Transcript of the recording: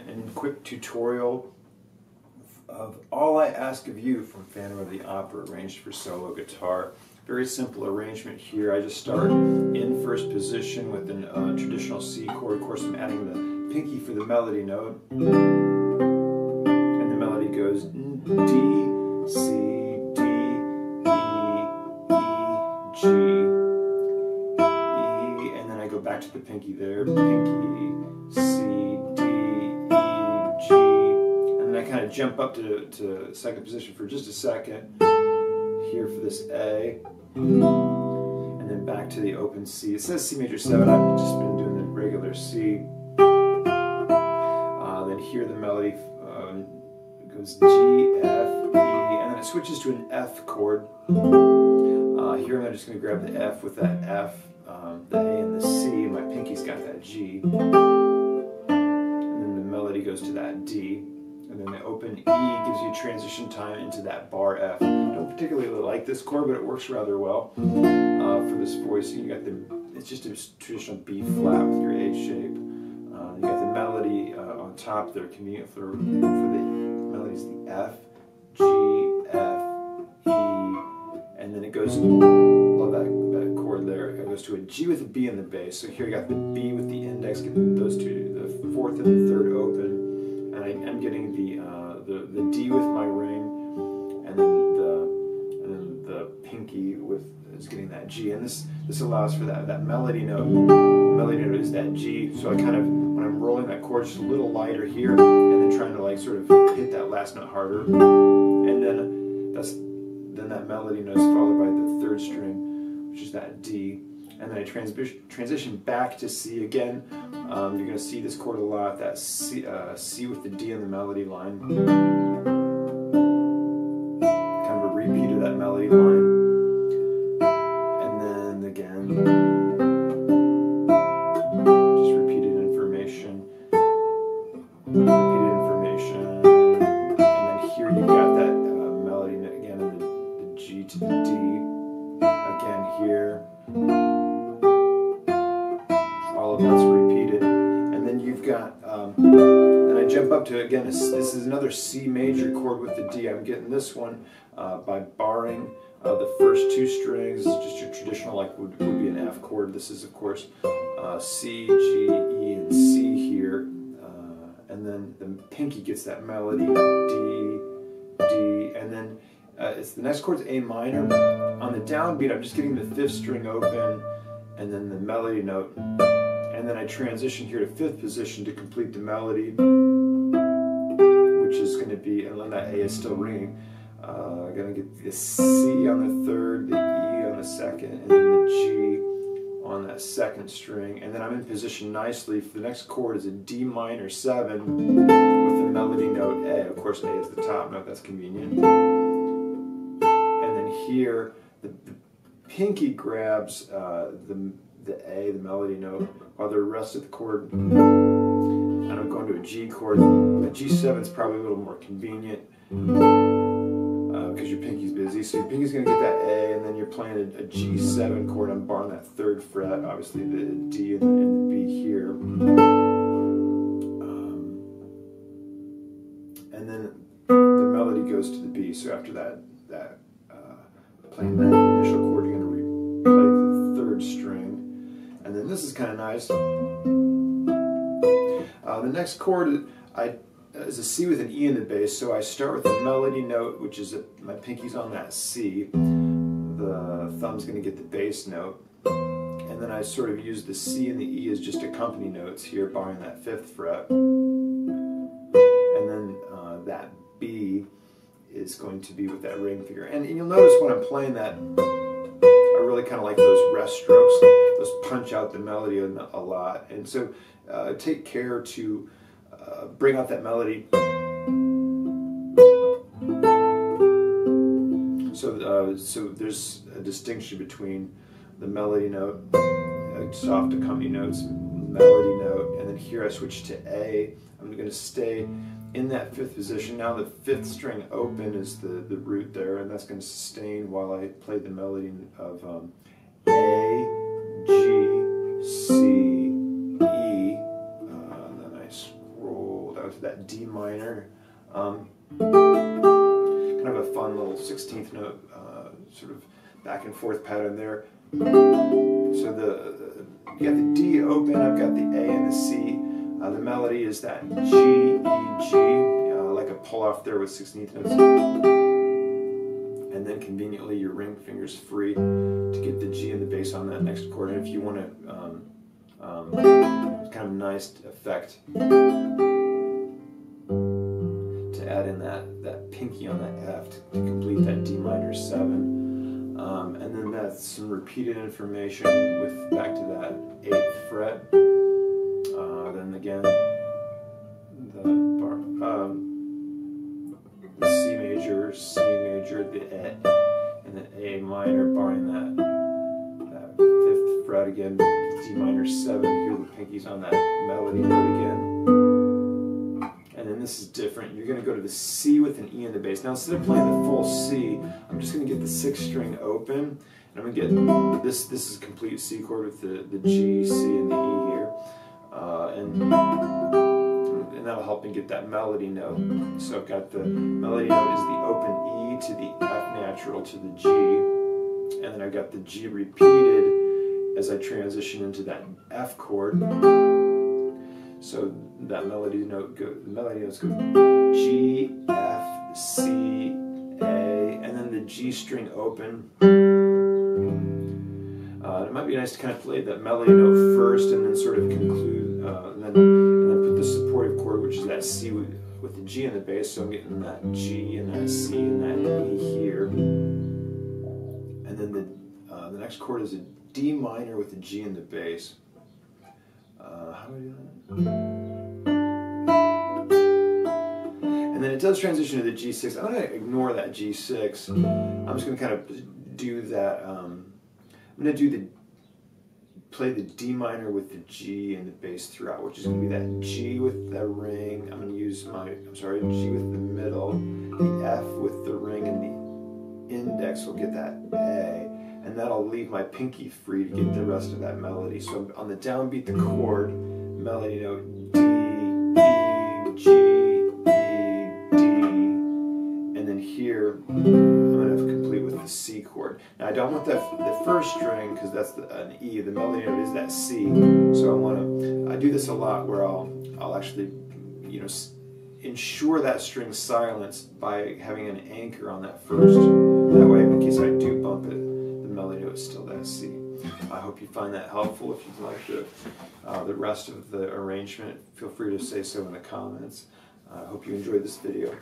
And quick tutorial of All I Ask of You from Phantom of the Opera, arranged for solo guitar. Very simple arrangement here. I just start in first position with a traditional C chord. Of course, I'm adding the pinky for the melody note. And the melody goes D, C, D, E, G, E, and then I go back to the pinky there. Pinky, C, D, G, and then I kind of jump up to second position for just a second here for this A, and then back to the open C. It says C major 7, I've just been doing the regular C. Then here the melody goes G, F, E, and then it switches to an F chord. Here I'm just going to grab the F with that F, the A and the C, and my pinky's got that G. Melody goes to that D, and then the open E gives you transition time into that bar F. Don't particularly like this chord, but it works rather well for this voice. You got it's just a traditional B flat with your H shape. You got the melody on top there, convenient for the melodies, the F, G, F, E, and then it goes, love that chord there, it goes to a G with a B in the bass. So here you got the B with the index, getting those two, the fourth and the third open, and I'm getting the D with my ring, and then the pinky is getting that G, and this allows for that melody note. The melody note is that G, so I kind of, when I'm rolling that chord, just a little lighter here, and then trying to like sort of hit that last note harder, and then that melody note is followed by the third string, which is that D, and then I transition back to C again. You're going to see this chord a lot, that C with the D in the melody line. Kind of a repeat of that melody line. And then again, just repeated information. And then here you've got that melody again, and the G to the D. Again here. All of that's repeated, and then you've got, and I jump up to, again, this is another C major chord with the D. I'm getting this one by barring the first two strings. This is just your traditional, like would be an F chord. This is, of course, C, G, E, and C here, and then the pinky gets that melody, D, D, and then the next chord's A minor. On the downbeat, I'm just getting the fifth string open, and then the melody note, and then I transition here to fifth position to complete the melody, which is going to be, and then that A is still ringing. I'm going to get the C on the third, the E on the second, and then the G on that second string, and then I'm in position nicely for the next chord is a D minor 7 with the melody note A. Of course, A is the top note, that's convenient. And then here, the pinky grabs the A, the melody note, while the rest of the chord, and I'm going to a G chord. A G7 is probably a little more convenient because your pinky's busy. So your pinky's going to get that A, and then you're playing a G7 chord. I'm barring that third fret, obviously the D and the B here. And then the melody goes to the B. So after that playing that initial chord, you're going to play the third string. And then this is kind of nice. The next chord is a C with an E in the bass, so I start with the melody note, which is my pinky's on that C. The thumb's going to get the bass note. And then I sort of use the C and the E as just accompany notes here, barring that 5th fret. And then that B is going to be with that ring finger. And you'll notice when I'm playing that, I really kind of like those rest strokes. Those punch out the melody a lot. And so take care to bring out that melody. So there's a distinction between the melody note, soft accompany notes, melody note, and then here I switch to A. I'm going to stay in that 5th position. Now the 5th string open is the root there, and that's going to sustain while I play the melody of A, G, C, E, and then I scroll down to that D minor. Kind of a fun little 16th note, sort of back and forth pattern there. So you got the D open, I've got the A and the C. The melody is that G, E, G, like a pull off there with 16th notes. And then conveniently your ring finger's free to get the G and the bass on that next chord. And if you want to, it's kind of a nice effect to add in that pinky on that F to complete that D minor 7. And then that's some repeated information with back to that 8th fret. Then again, the C major, the E, and then A minor, barring that 5th fret again, D minor 7. Here the pinky's on that melody note again. And then this is different. You're going to go to the C with an E in the bass. Now instead of playing the full C, I'm just going to get the 6th string open. And I'm going to get this is a complete C chord with the G, C, and the E here. And that'll help me get that melody note. So I've got the melody note is the open E to the F natural to the G. And then I've got the G repeated as I transition into that F chord. So that melody note the melody notes go G, F, C, A, and then the G string open. It might be nice to kind of play that melody note first and then sort of conclude, and then put the supportive chord, which is that C with the G in the bass. So I'm getting that G and that C and that E here. And then the next chord is a D minor with the G in the bass. How do I do that? And then it does transition to the G6. I'm going to ignore that G6. I'm just going to kind of do that. I'm going to play the D minor with the G and the bass throughout, which is going to be that G with the ring. I'm going to use G with the middle, the F with the ring, and the index will get that A. And that'll leave my pinky free to get the rest of that melody. So on the downbeat, the chord, melody note D, E, G, E, D, and then here I'm going to complete with the C chord. Now I don't want the first string because that's an E. The melody note is that C. So I do this a lot where I'll actually ensure that string's silenced by having an anchor on that first. That way, in case I do bump it, the melody note is still that C. I hope you find that helpful. If you'd like the rest of the arrangement, feel free to say so in the comments. I hope you enjoyed this video.